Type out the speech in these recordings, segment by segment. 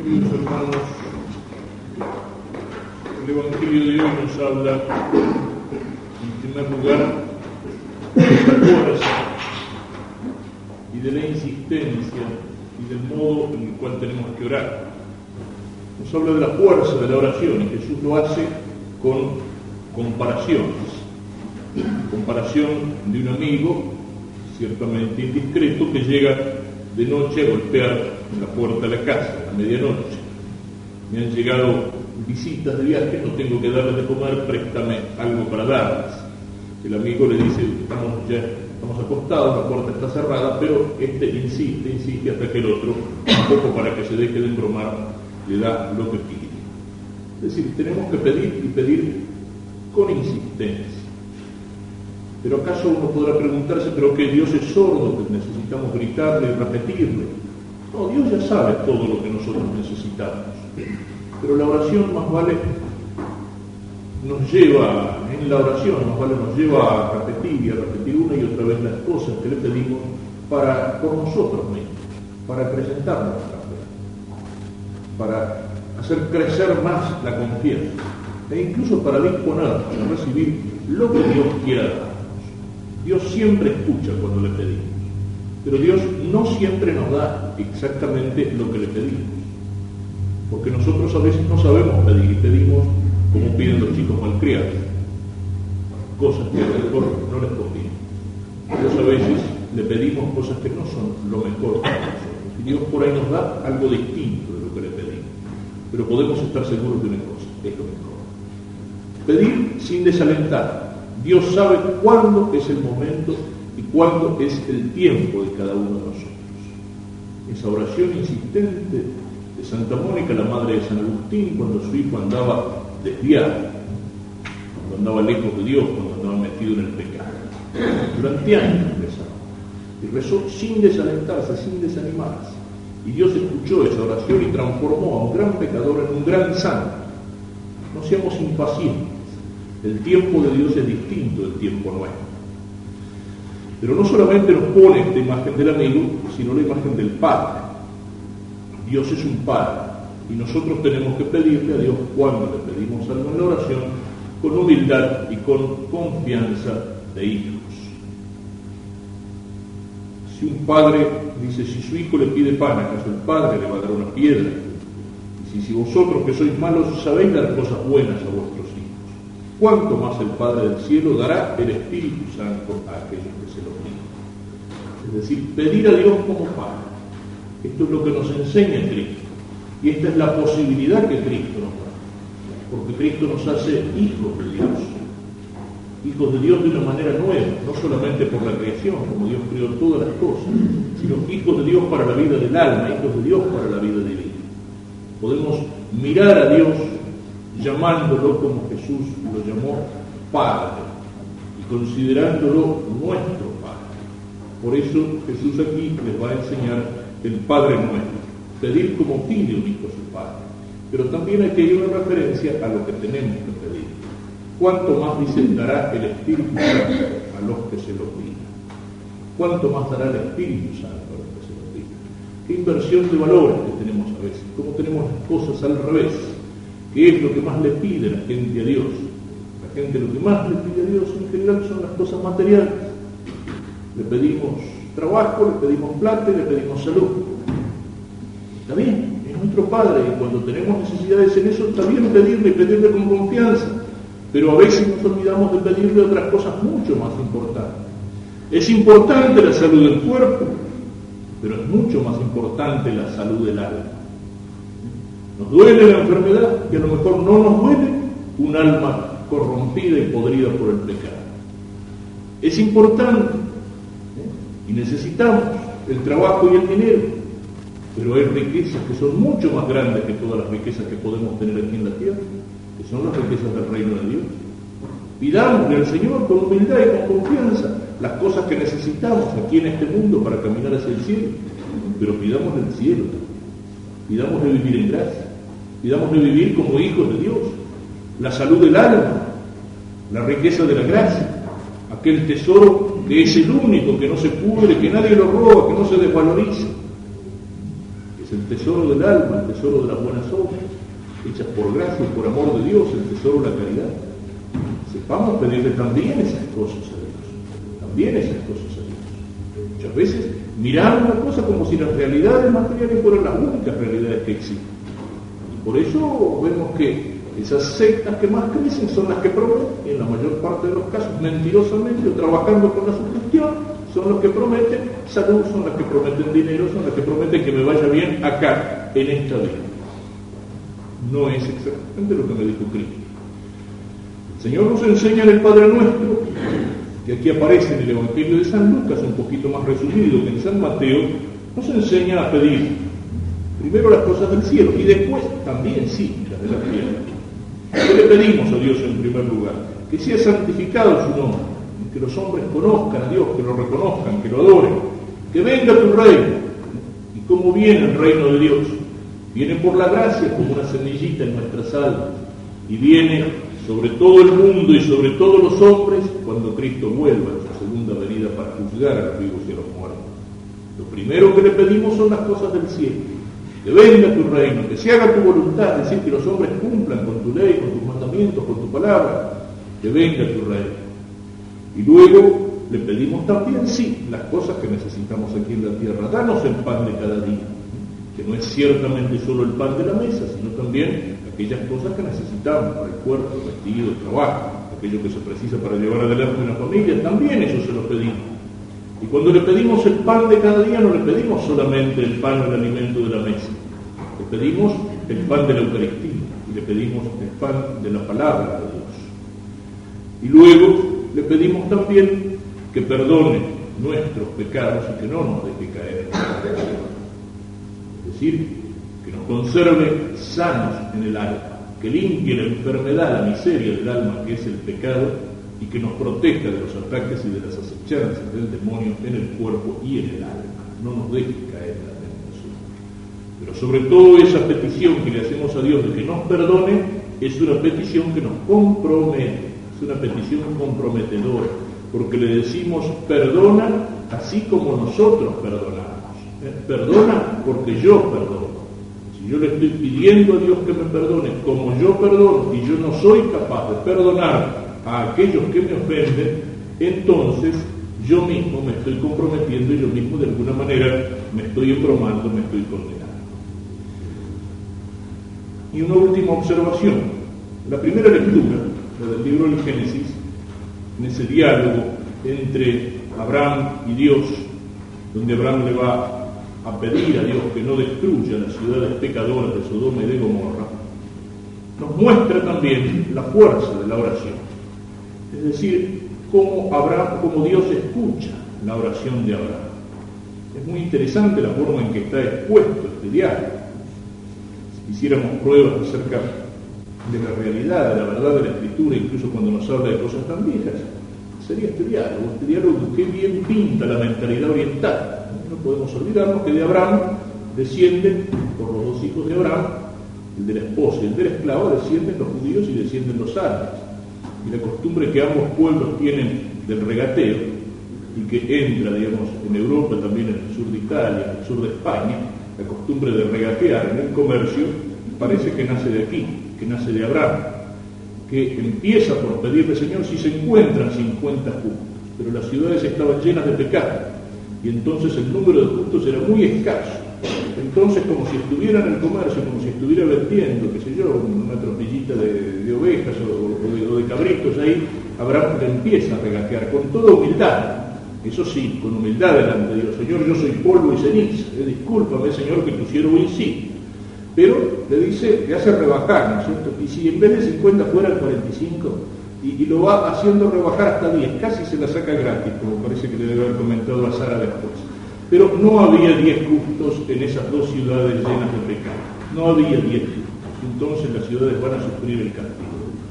Queridos hermanos, el Evangelio de hoy nos habla, en primer lugar, de la fuerza y de la insistencia y del modo en el cual tenemos que orar. Nos habla de la fuerza de la oración y Jesús lo hace con comparaciones. Comparación de un amigo, ciertamente indiscreto, que llega de noche a golpear la puerta de la casa, a medianoche. Me han llegado visitas de viaje, no tengo que darles de comer, préstame algo para darles. El amigo le dice, estamos acostados, la puerta está cerrada, pero insiste hasta que el otro, un poco para que se deje de embromar, le da lo que pide. Es decir, tenemos que pedir y pedir con insistencia. Pero acaso uno podrá preguntarse, ¿pero que Dios es sordo, que necesitamos gritarle y repetirle? No, Dios ya sabe todo lo que nosotros necesitamos. Pero la oración más vale nos lleva a repetir y a repetir una y otra vez las cosas que le pedimos por nosotros mismos, para acrecentar nuestra fe, para hacer crecer más la confianza e incluso para disponernos a recibir lo que Dios quiera darnos. Dios siempre escucha cuando le pedimos, pero Dios no siempre nos da exactamente lo que le pedimos, porque nosotros a veces no sabemos pedir y pedimos como piden los chicos malcriados, cosas que a lo mejor no les convienen. Dios a veces le pedimos cosas que no son lo mejor para nosotros, y Dios por ahí nos da algo distinto de lo que le pedimos, pero podemos estar seguros de una cosa, es lo mejor. Pedir sin desalentar. Dios sabe cuándo es el momento y cuándo es el tiempo de cada uno de nosotros. Esa oración insistente de Santa Mónica, la madre de San Agustín, cuando su hijo andaba desviado, cuando andaba lejos de Dios, cuando andaba metido en el pecado. Durante años rezaba. Y rezó sin desalentarse, sin desanimarse. Y Dios escuchó esa oración y transformó a un gran pecador en un gran santo. No seamos impacientes. El tiempo de Dios es distinto del tiempo nuestro. Pero no solamente nos pone esta imagen del amigo, sino la imagen del Padre. Dios es un Padre, y nosotros tenemos que pedirle a Dios cuando le pedimos algo en la oración, con humildad y con confianza de hijos. Si un padre dice, si su hijo le pide pan, ¿acaso el padre le va a dar una piedra? Y si vosotros que sois malos sabéis dar cosas buenas a vuestros hijos, ¿cuánto más el Padre del cielo dará el Espíritu Santo a aquellos que se lo piden? Es decir, pedir a Dios como Padre. Esto es lo que nos enseña Cristo. Y esta es la posibilidad que Cristo nos da. Porque Cristo nos hace hijos de Dios. Hijos de Dios de una manera nueva, no solamente por la creación, como Dios creó todas las cosas, sino hijos de Dios para la vida del alma, hijos de Dios para la vida divina. Podemos mirar a Dios llamándolo como Jesús lo llamó Padre y considerándolo nuestro Padre. Por eso Jesús aquí les va a enseñar el Padre nuestro, pedir como pide un hijo a su Padre. Pero también hay que ir una referencia a lo que tenemos que pedir. ¿Cuánto más, dice, dará el Espíritu Santo a los que se lo pidan? ¿Cuánto más dará el Espíritu Santo a los que se lo pidan? ¿Qué inversión de valores que tenemos a veces? ¿Cómo tenemos las cosas al revés? ¿Qué es lo que más le pide la gente a Dios? La gente lo que más le pide a Dios en general son las cosas materiales. Le pedimos trabajo, le pedimos plata y le pedimos salud. Está bien, es nuestro Padre y cuando tenemos necesidades en eso, está bien pedirle y pedirle con confianza. Pero a veces nos olvidamos de pedirle otras cosas mucho más importantes. Es importante la salud del cuerpo, pero es mucho más importante la salud del alma. Nos duele la enfermedad y a lo mejor no nos duele un alma corrompida y podrida por el pecado. Es importante y necesitamos el trabajo y el dinero, pero hay riquezas que son mucho más grandes que todas las riquezas que podemos tener aquí en la tierra, que son las riquezas del reino de Dios. Pidámosle al Señor con humildad y con confianza las cosas que necesitamos aquí en este mundo para caminar hacia el cielo, pero pidámosle el cielo, pidámosle vivir en gracia, pidámosle vivir como hijos de Dios, la salud del alma, la riqueza de la gracia, aquel tesoro que es el único, que no se pudre, que nadie lo roba, que no se desvaloriza. Es el tesoro del alma, el tesoro de las buenas obras, hechas por gracia y por amor de Dios, el tesoro de la caridad. Sepamos pedirle también esas cosas a Dios, también esas cosas a Dios. Muchas veces miramos la cosa como si las realidades materiales fueran las únicas realidades que existen. Y por eso vemos que esas sectas que más crecen son las que prometen, y en la mayor parte de los casos mentirosamente o trabajando con la sugestión, son los que prometen salud, son las que prometen dinero, son las que prometen que me vaya bien acá, en esta vida. No es exactamente lo que me dijo Cristo. El Señor nos enseña en el Padre Nuestro, que aquí aparece en el Evangelio de San Lucas, un poquito más resumido que en San Mateo, nos enseña a pedir primero las cosas del cielo y después también sí las de la tierra. ¿Qué le pedimos a Dios en primer lugar? Que sea santificado su nombre, que los hombres conozcan a Dios, que lo reconozcan, que lo adoren, que venga tu reino. ¿Y cómo viene el reino de Dios? Viene por la gracia como una semillita en nuestras almas y viene sobre todo el mundo y sobre todos los hombres cuando Cristo vuelva en su segunda venida para juzgar a los vivos y a los muertos. Lo primero que le pedimos son las cosas del cielo. Que venga tu reino, que se haga tu voluntad, es decir, que los hombres cumplan con tu ley, con tus mandamientos, con tu palabra, que venga tu reino. Y luego le pedimos también, sí, las cosas que necesitamos aquí en la tierra. Danos el pan de cada día, que no es ciertamente solo el pan de la mesa, sino también aquellas cosas que necesitamos para el cuerpo, el vestido, el trabajo, aquello que se precisa para llevar adelante una familia, también eso se lo pedimos. Y cuando le pedimos el pan de cada día, no le pedimos solamente el pan o el alimento de la mesa, le pedimos el pan de la Eucaristía y le pedimos el pan de la palabra de Dios. Y luego le pedimos también que perdone nuestros pecados y que no nos deje caer en la tentación. Es decir, que nos conserve sanos en el alma, que limpie la enfermedad, la miseria del alma que es el pecado y que nos proteja de los ataques y de las acechanzas del demonio en el cuerpo y en el alma. No nos deje caer en la tentación. Pero sobre todo esa petición que le hacemos a Dios de que nos perdone es una petición que nos compromete. Es una petición comprometedora, porque le decimos perdona así como nosotros perdonamos. Perdona porque yo perdono. Si yo le estoy pidiendo a Dios que me perdone como yo perdono y yo no soy capaz de perdonar a aquellos que me ofenden, entonces yo mismo me estoy comprometiendo y yo mismo de alguna manera me estoy embromando, me estoy condenando. Y una última observación. La primera lectura, la del libro del Génesis, en ese diálogo entre Abraham y Dios, donde Abraham le va a pedir a Dios que no destruya las ciudades pecadoras de Sodoma y de Gomorra, nos muestra también la fuerza de la oración. Es decir, cómo Dios escucha la oración de Abraham. Es muy interesante la forma en que está expuesto este diálogo. Si hiciéramos pruebas acerca de la realidad, de la verdad de la Escritura, incluso cuando nos habla de cosas tan viejas, sería este diálogo que bien pinta la mentalidad oriental. No podemos olvidarnos que de Abraham descienden, por los dos hijos de Abraham, el de la esposa y el de la esclava, descienden los judíos y descienden los árabes. Y la costumbre que ambos pueblos tienen del regateo, y que entra, digamos, en Europa, también en el sur de Italia, en el sur de España, la costumbre de regatear en el comercio, parece que nace de aquí, que nace de Abraham, que empieza por pedirle, Señor, si se encuentran 50 justos, pero las ciudades estaban llenas de pecado, y entonces el número de justos era muy escaso. Entonces, como si estuviera en el comercio, como si estuviera vendiendo, qué sé yo, una tropillita de ovejas o de cabritos ahí, Abraham le empieza a regatear con toda humildad. Eso sí, con humildad delante de Dios. Señor, yo soy polvo y ceniza. Discúlpame, Señor, que tu siervo insiste. Pero le dice, le hace rebajar, ¿no es cierto? Y si en vez de 50 fueran 45, y lo va haciendo rebajar hasta 10, casi se la saca gratis, como parece que le debe haber comentado a Sara después. Pero no había 10 justos en esas dos ciudades llenas de pecado. No había 10 justos. Entonces las ciudades van a sufrir el castigo de Dios.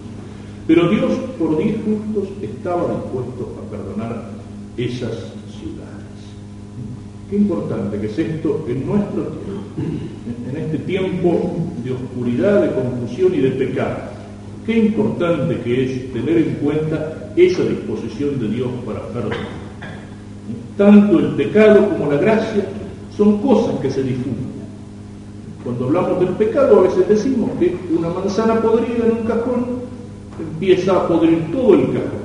Pero Dios, por 10 justos, estaba dispuesto a perdonar esas ciudades. Qué importante que es esto en nuestro tiempo, en este tiempo de oscuridad, de confusión y de pecado. Qué importante que es tener en cuenta esa disposición de Dios para perdonar. Tanto el pecado como la gracia son cosas que se difunden. Cuando hablamos del pecado, a veces decimos que una manzana podrida en un cajón empieza a podrir todo el cajón.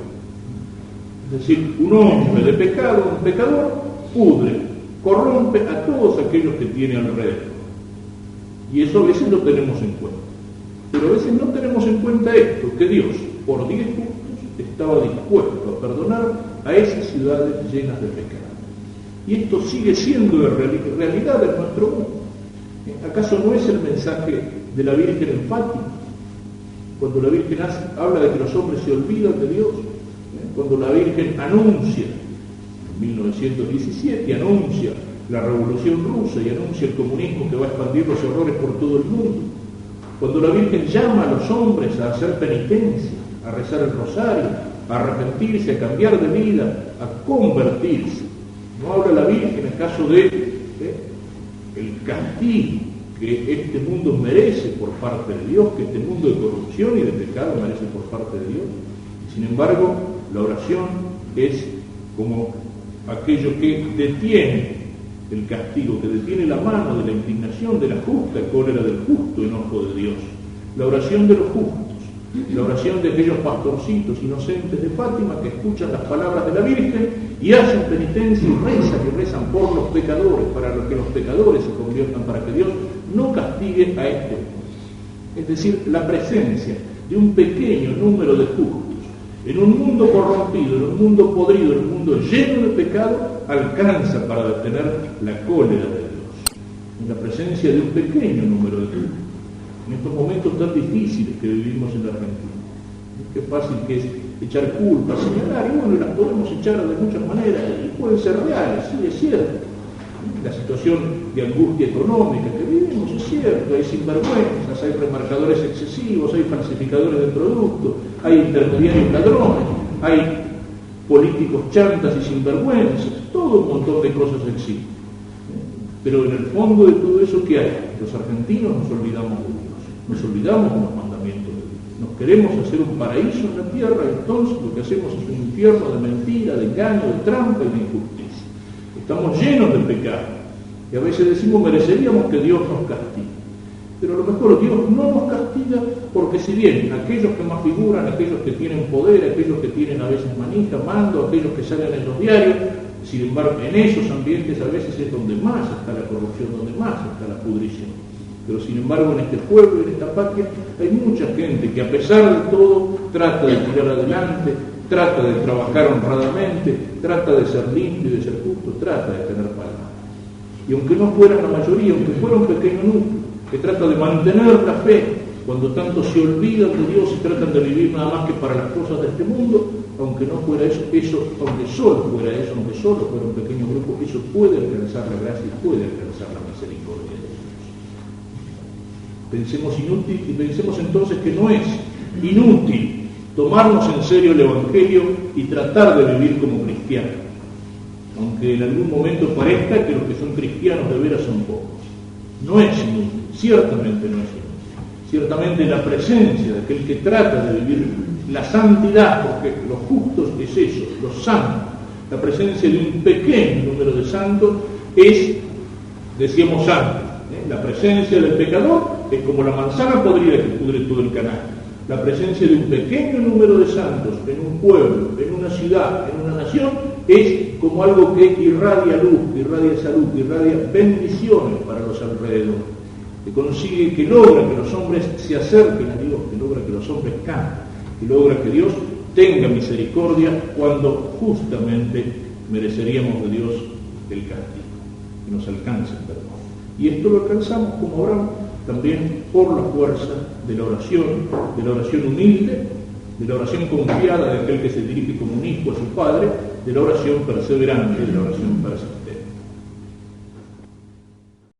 Es decir, un hombre de pecado, un pecador, pudre, corrompe a todos aquellos que tiene alrededor. Y eso a veces lo tenemos en cuenta. Pero a veces no tenemos en cuenta esto, que Dios, por 10 justos, estaba dispuesto a perdonar a esas ciudades llenas de pecado. Y esto sigue siendo de realidad en nuestro mundo. ¿Acaso no es el mensaje de la Virgen en Fátima? Cuando la Virgen habla de que los hombres se olvidan de Dios, cuando la Virgen anuncia, en 1917, anuncia la Revolución Rusa y anuncia el comunismo que va a expandir los horrores por todo el mundo, cuando la Virgen llama a los hombres a hacer penitencia, a rezar el rosario, a arrepentirse, a cambiar de vida, a convertirse, ¿no habla la Virgen acaso de el castigo que este mundo merece por parte de Dios, que este mundo de corrupción y de pecado merece por parte de Dios? Sin embargo, la oración es como aquello que detiene el castigo, que detiene la mano de la indignación, de la justa cólera del justo enojo de Dios. La oración de los justos, la oración de aquellos pastorcitos inocentes de Fátima que escuchan las palabras de la Virgen y hacen penitencia y rezan por los pecadores, para que los pecadores se conviertan, para que Dios no castigue a este mundo. Es decir, la presencia de un pequeño número de justos en un mundo corrompido, en un mundo podrido, en un mundo lleno de pecado, alcanza para detener la cólera de Dios. En la presencia de un pequeño número de justos. En estos momentos tan difíciles que vivimos en la Argentina. Qué fácil que es echar culpa, señalar, y bueno, las podemos echar de muchas maneras, y pueden ser reales, sí, es cierto. La situación de angustia económica que vivimos es cierto, hay sinvergüenzas, hay remarcadores excesivos, hay falsificadores de productos, hay intermediarios ladrones, hay políticos chantas y sinvergüenzas, todo un montón de cosas existen. Pero en el fondo de todo eso, ¿qué hay? Los argentinos nos olvidamos de Dios, nos olvidamos de los mandamientos de Dios, nos queremos hacer un paraíso en la tierra, entonces lo que hacemos es un infierno de mentira, de engaño, de trampa y de injusticia. Estamos llenos de pecado y a veces decimos mereceríamos que Dios nos castigue, pero a lo mejor Dios no nos castiga porque si bien aquellos que más figuran, aquellos que tienen poder, aquellos que tienen a veces manija, mando, aquellos que salen en los diarios, sin embargo en esos ambientes a veces es donde más está la corrupción, donde más está la pudrición. Pero sin embargo en este pueblo, en esta patria, hay mucha gente que a pesar de todo trata de tirar adelante, trata de trabajar honradamente, trata de ser limpio y de ser justo, trata de tener palabra. Y aunque no fuera la mayoría, aunque fuera un pequeño número, que trata de mantener la fe, cuando tanto se olvidan de Dios y tratan de vivir nada más que para las cosas de este mundo, aunque no fuera eso, aunque solo fuera un pequeño grupo, eso puede alcanzar la gracia y puede alcanzar la misericordia de Dios. Pensemos entonces que no es inútil tomarnos en serio el Evangelio y tratar de vivir como cristianos, aunque en algún momento parezca que los que son cristianos de veras son pocos. No es inútil, ciertamente no es inútil. Ciertamente la presencia de aquel que trata de vivir la santidad, porque los justos es eso, los santos, la presencia de un pequeño número de santos es, decíamos antes, la presencia del pecador es como la manzana podrida que pudre todo el canasto. La presencia de un pequeño número de santos en un pueblo, en una ciudad, en una nación, es como algo que irradia luz, que irradia salud, que irradia bendiciones para los alrededores, que consigue, que logra que los hombres se acerquen a Dios, que logra que los hombres canten, que logra que Dios tenga misericordia cuando justamente mereceríamos de Dios el castigo, que nos alcance el perdón. Y esto lo alcanzamos como Abraham, también por la fuerza de la oración humilde, de la oración confiada de aquel que se dirige como un hijo a su padre, de la oración perseverante, de la oración persistente.